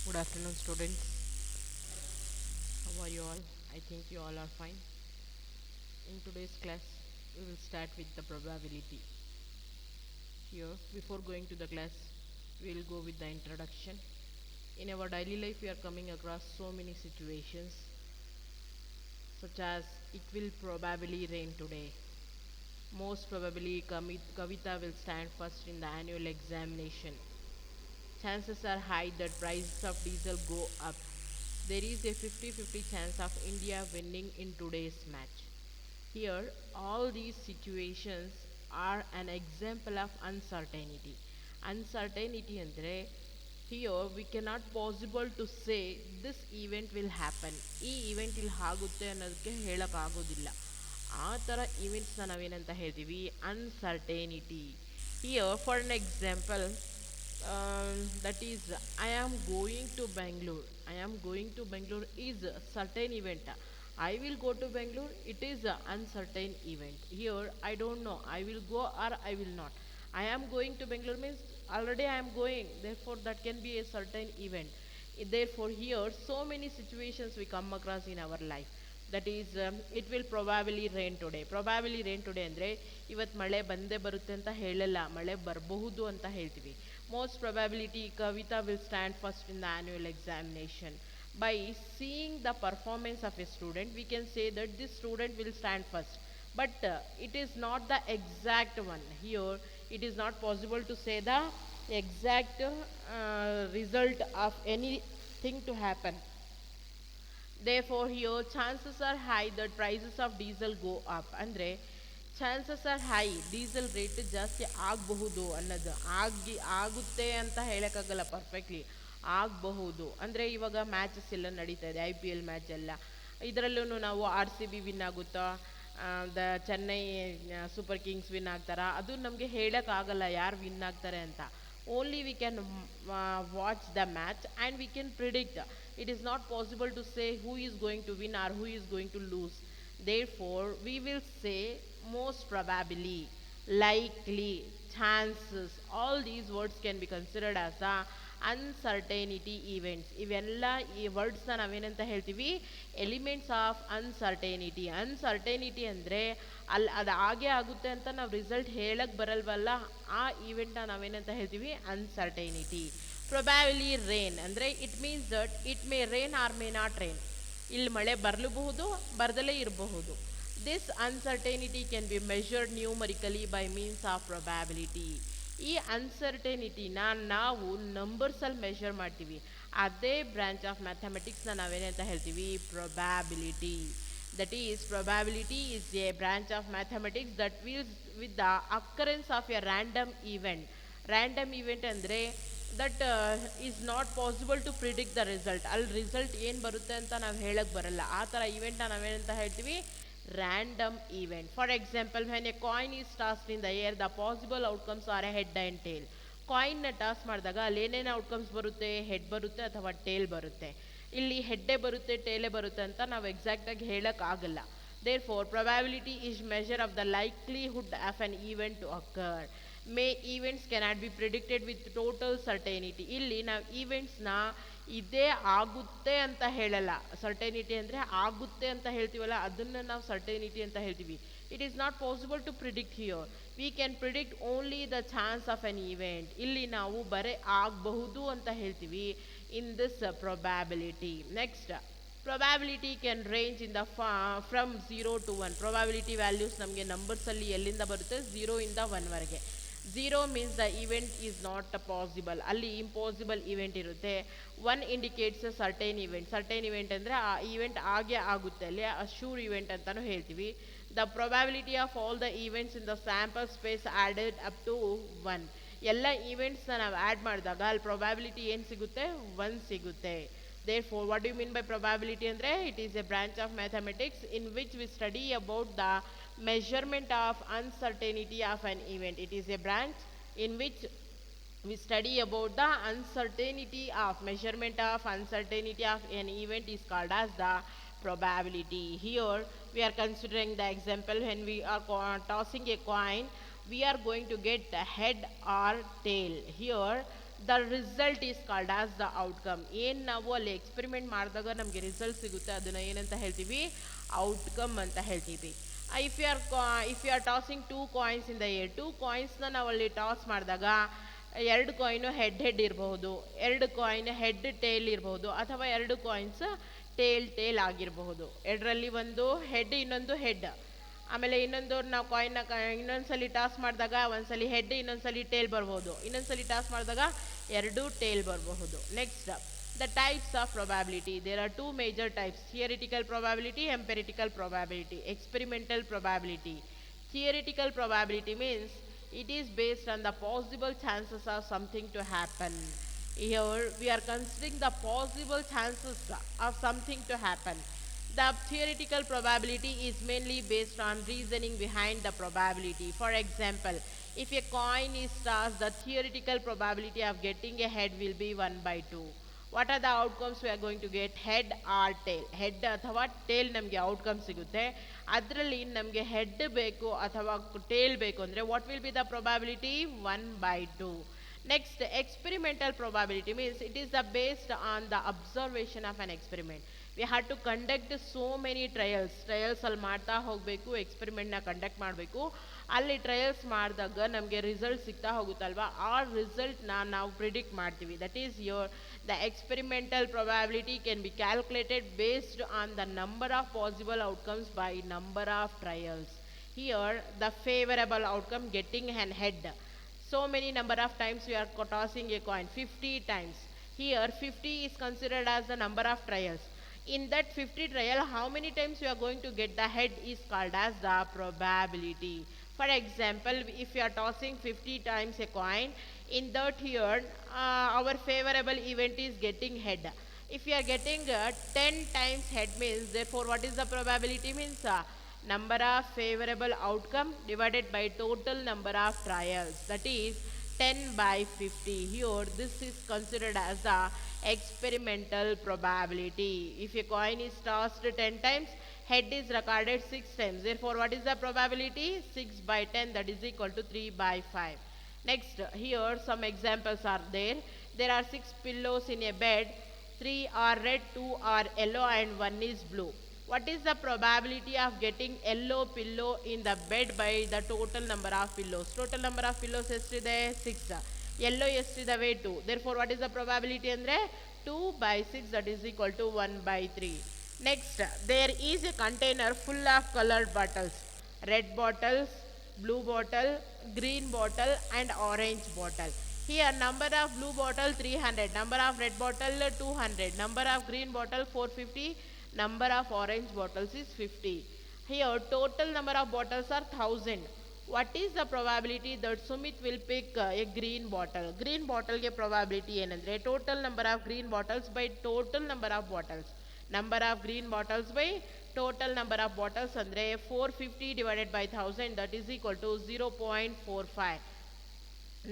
Good afternoon, students. How are you all? I think you all are fine. In today's class, we will start with the probability. Here, before going to the class, we will go with the introduction. In our daily life, we are coming across so many situations, such as it will probably rain today. Most probably, Kavita will stand first in the annual examination. Chances are high that prices of diesel go up. There is a 50-50 chance of India winning in today's match. Here, all these situations are an example of uncertainty. Uncertainty ಅಂದರೆ here we cannot possible to say this event will happen. ಈ event ಇಲ್ಲಿ ಆಗುತ್ತೆ ಅನ್ನೋದಕ್ಕೆ ಹೇಳೋಕ್ಕಾಗೋದಿಲ್ಲ. ಆ ಥರ ಇವೆಂಟ್ಸ್ನ ನಾವೇನಂತ ಹೇಳ್ತೀವಿ ಅನ್ಸರ್ಟೇನಿಟಿ. Here for an example, that is I am going to Bangalore. I am going to Bangalore is a certain event. I will go to Bangalore, it is an uncertain event. Here I don't know I will go or I will not. I am going to Bangalore means already I am going, therefore that can be a certain event. Therefore here so many situations we come across in our life. That is it will probably rain today. Probably rain today ಅಂದರೆ ಇವತ್ತು ಮಳೆ ಬಂದೇ ಬರುತ್ತೆ ಅಂತ ಹೇಳಲ್ಲ, ಮಳೆ ಬರಬಹುದು ಅಂತ ಹೇಳ್ತೀವಿ. Most probability Kavita will stand first in the annual examination. By seeing the performance of a student, we can say that this student will stand first. But it is not the exact one. Here, it is not possible to say the exact result of anything to happen. Therefore, here chances are high that prices of diesel go up. ಅಂದರೆ chances are high diesel rate ಜಾಸ್ತಿ ಆಗಬಹುದು ಅನ್ನೋದು ಆಗುತ್ತೆ ಅಂತ ಹೇಳೋಕ್ಕಾಗಲ್ಲ perfectly, ಆಗಬಹುದು. ಅಂದರೆ ಇವಾಗ ಮ್ಯಾಚಸ್ ಎಲ್ಲ ನಡೀತಾ ಇದೆ, IPL ಮ್ಯಾಚ್ ಎಲ್ಲ. ಇದರಲ್ಲೂ ನಾವು RCB ವಿನ್ ಆಗುತ್ತಾ, the Chennai super Kings win ಆಗ್ತಾರಾ, ಅದು ನಮಗೆ ಹೇಳೋಕ್ಕಾಗಲ್ಲ ಯಾರು ವಿನ್ ಆಗ್ತಾರೆ ಅಂತ. Only we can watch the match and we can predict. It is not possible to say who is going to win or who is going to lose. Therefore, we will say most probably, likely, chances. All these words can be considered as a uncertainty events. ಇವೆಲ್ಲ ಈ ವರ್ಡ್ಸ್ನ ನಾವೇನಂತ ಹೇಳ್ತೀವಿ elements of ಅನ್ಸರ್ಟೇನಿಟಿ. ಅನ್ಸರ್ಟೇನಿಟಿ ಅಂದರೆ ಅದು ಹಾಗೆ ಆಗುತ್ತೆ ಅಂತ ನಾವು ರಿಸಲ್ಟ್ ಹೇಳಕ್ಕೆ ಬರಲ್ವಲ್ಲ, ಆ ಈವೆಂಟ್ನ ನಾವೇನಂತ ಹೇಳ್ತೀವಿ ಅನ್ಸರ್ಟೇನಿಟಿ. ಪ್ರೊಬ್ಯಾಬ್ಲಿ ರೇನ್ ಅಂದರೆ it means that it may rain or may not rain. ಇಲ್ಲಿ ಮಳೆ ಬರಲೂಬಹುದು, ಬರದಲ್ಲೇ ಇರಬಹುದು. This uncertainty can be measured numerically by means of probability. ಈ ಅನ್ಸರ್ಟೇನಿಟಿನ ನಾವು ನಂಬರ್ಸಲ್ಲಿ ಮೆಷರ್ ಮಾಡ್ತೀವಿ. ಅದೇ ಬ್ರಾಂಚ್ ಆಫ್ ಮ್ಯಾಥಮೆಟಿಕ್ಸ್ನ ನಾವೇನಂತ ಹೇಳ್ತೀವಿ probability. That is probability is a branch of mathematics that deals with the occurrence of a random event. Random event ಅಂದರೆ that is not possible to predict the result. ಅಲ್ಲಿ result ಏನು ಬರುತ್ತೆ ಅಂತ ನಾವು ಹೇಳಕ್ಕೆ ಬರಲ್ಲ. ಆ ಥರ ಈವೆಂಟ್ನ ನಾವೇನಂತ ಹೇಳ್ತೀವಿ random event. For example, when a coin is tossed in the air, the possible outcomes are a head and tail. ಕಾಯಿನ್ನ ಟಾಸ್ ಮಾಡಿದಾಗ ಅಲ್ಲಿ ಏನೇನು ಔಟ್ಕಮ್ಸ್ ಬರುತ್ತೆ, ಹೆಡ್ ಬರುತ್ತೆ ಅಥವಾ ಟೇಲ್ ಬರುತ್ತೆ. ಇಲ್ಲಿ ಹೆಡ್ಡೇ ಬರುತ್ತೆ ಟೇಲೇ ಬರುತ್ತೆ ಅಂತ ನಾವು ಎಕ್ಸಾಕ್ಟಾಗಿ ಹೇಳೋಕ್ಕಾಗಲ್ಲ. Therefore probability is measure of the likelihood of an event to occur. May events cannot be predicted with total certainty. ಇಲ್ಲಿ ನಾವು ಈವೆಂಟ್ಸ್ನ ಇದೇ ಆಗುತ್ತೆ ಅಂತ ಹೇಳಲ್ಲ. ಸರ್ಟೇನಿಟಿ ಅಂದರೆ ಆಗುತ್ತೆ ಅಂತ ಹೇಳ್ತೀವಲ್ಲ, ಅದನ್ನು ನಾವು ಸರ್ಟೇನಿಟಿ ಅಂತ ಹೇಳ್ತೀವಿ. It is not possible to predict here. We can predict only the chance of an event. ಇಲ್ಲಿ ನಾವು ಬರೀ ಆಗಬಹುದು ಅಂತ ಹೇಳ್ತೀವಿ in this probability. Next, probability can range in the from 0 to 1. Probability values ನಮಗೆ ನಂಬರ್ಸಲ್ಲಿ ಎಲ್ಲಿಂದ ಬರುತ್ತೆ, 0 ಇಂದ 1ವರೆಗೆ. 0 means the event is not possible, ಅಲ್ಲಿ ಇಂಪಾಸಿಬಲ್ ಈವೆಂಟ್ ಇರುತ್ತೆ. 1 indicates certain event. Certain event ಅಂದರೆ ಆ ಈವೆಂಟ್ ಆಗೇ ಆಗುತ್ತೆ, ಅಲ್ಲಿ ಅಶ್ಯೂರ್ ಈವೆಂಟ್ ಅಂತಲೂ ಹೇಳ್ತೀವಿ. The probability of all the events in the sample space added up to 1. ಎಲ್ಲ ಈವೆಂಟ್ಸ್ನ ನಾವು ಆ್ಯಡ್ ಮಾಡಿದಾಗ ಅಲ್ಲಿ ಪ್ರೊಬ್ಯಾಬಿಲಿಟಿ ಏನು ಸಿಗುತ್ತೆ, 1 ಸಿಗುತ್ತೆ. Therefore, what do you mean by probability andre? It is a branch of mathematics in which we study about the measurement of uncertainty of an event. It is a branch in which we study about the uncertainty of measurement of uncertainty of an event is called as the probability. Here we are considering the example when we are tossing a coin, we are going to get a head or tail. Here the result is called as the outcome. ಏನು ನಾವು ಅಲ್ಲಿ experiment ಮಾಡಿದಾಗ ನಮಗೆ result ಸಿಗುತ್ತೆ ಅದನ್ನು ಏನಂತ ಹೇಳ್ತೀವಿ, outcome ಅಂತ ಹೇಳ್ತೀವಿ. If you are tossing 2 coins in the air, 2 ಕಾಯಿನ್ಸ್ನ ನಾವು ಅಲ್ಲಿ ಟಾಸ್ ಮಾಡಿದಾಗ 2 ಕಾಯಿನು ಹೆಡ್ ಇರಬಹುದು, 2 ಕಾಯಿನ್ ಹೆಡ್ ಟೇಲ್ ಇರಬಹುದು, ಅಥವಾ 2 ಕಾಯಿನ್ಸ್ ಟೇಲ್ ಆಗಿರಬಹುದು. ಎರಡರಲ್ಲಿ ಒಂದು ಹೆಡ್ ಇನ್ನೊಂದು ಹೆಡ್. ಆಮೇಲೆ ಇನ್ನೊಂದು ನಾವು ಕಾಯಿನ್ನ ಇನ್ನೊಂದ್ಸಲಿ ಟಾಸ್ ಮಾಡಿದಾಗ ಒಂದ್ಸಲಿ ಹೆಡ್ ಇನ್ನೊಂದ್ಸಲಿ ಟೇಲ್ ಬರ್ಬೋದು, ಇನ್ನೊಂದ್ಸಲಿ ಟಾಸ್ ಮಾಡಿದಾಗ 2 ಟೇಲ್ ಬರಬಹುದು. Next, the types of probability. There are 2 major types: theoretical probability, empirical probability, experimental probability. Theoretical probability means it is based on the possible chances of something to happen. Here we are considering the possible chances of something to happen. The theoretical probability is mainly based on reasoning behind the probability. For example, if a coin is tossed, the theoretical probability of getting a head will be 1/2. What are the outcomes we are going to get? Head or tail. Head ಅಥವಾ tail ನಮಗೆ outcome ಸಿಗುತ್ತೆ. ಅದರಲ್ಲಿ ನಮಗೆ head ಬೇಕು ಅಥವಾ tail ಬೇಕು ಅಂದರೆ what will be the probability? 1/2. Next, experimental probability means it is the based on the observation of an experiment. We had to conduct so many trials ಅಲ್ಲಿ ಮಾಡ್ತಾ ಹೋಗಬೇಕು, ಎಕ್ಸ್ಪೆರಿಮೆಂಟ್ನ ಕಂಡಕ್ಟ್ ಮಾಡಬೇಕು. ಅಲ್ಲಿ ಟ್ರಯಲ್ಸ್ ಮಾಡಿದಾಗ ನಮಗೆ ರಿಸಲ್ಟ್ ಸಿಗ್ತಾ ಹೋಗುತ್ತಲ್ವಾ, ಆ ರಿಸಲ್ಟ್ನ ನಾವು ಪ್ರಿಡಿಕ್ಟ್ ಮಾಡ್ತೀವಿ. That is the experimental probability can be calculated based on the number of possible outcomes by number of trials. Here, the favorable outcome, getting an head. So many number of times we are tossing a coin, 50 times. Here 50 is considered as the number of trials. In that 50 trial, how many times you are going to get the head is called as the probability. For example, if you are tossing 50 times a coin, in that here our favorable event is getting head. If you are getting 10 times head means, therefore what is the probability means? Number of favorable outcome divided by total number of trials, that is 10/50. Here this is considered as the experimental probability. If a coin is tossed 10 times, head is recorded 6 times. Therefore what is the probability? 6/10, that is equal to 3/5. Next, here some examples are there. There are 6 pillows in a bed. 3 are red, 2 are yellow and 1 is blue. What is the probability of getting yellow pillow in the bed by the total number of pillows? Total number of pillows ಎಷ್ಟಿದೆ? 6. Yellow ಎಷ್ಟಿದಾವೆ? 2. Therefore what is the probability ಅಂದರೆ 2/6, that is equal to 1/3. Next, there is a container full of colored bottles. Red bottles, blue bottle, green bottle and orange bottle. Here number of blue bottle 300, number of red bottle 200, number of green bottle 450, number of orange bottles is 50. Here total number of bottles are 1000. What is the probability that Sumit will pick a green bottle? Green bottle ge probability ಏನಂದ್ರೆ total number of green bottles by total number of bottles. Number of green bottles by total number of bottles ಅಂದ್ರೆ 450 divided by 1000, that is equal to 0.45.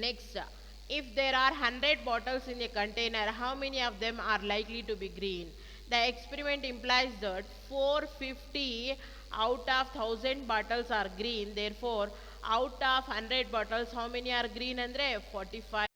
Next, if there are 100 bottles in a container, how many of them are likely to be green? The experiment implies that 450 out of 1000 bottles are green. Therefore out of 100 bottles how many are green andre 45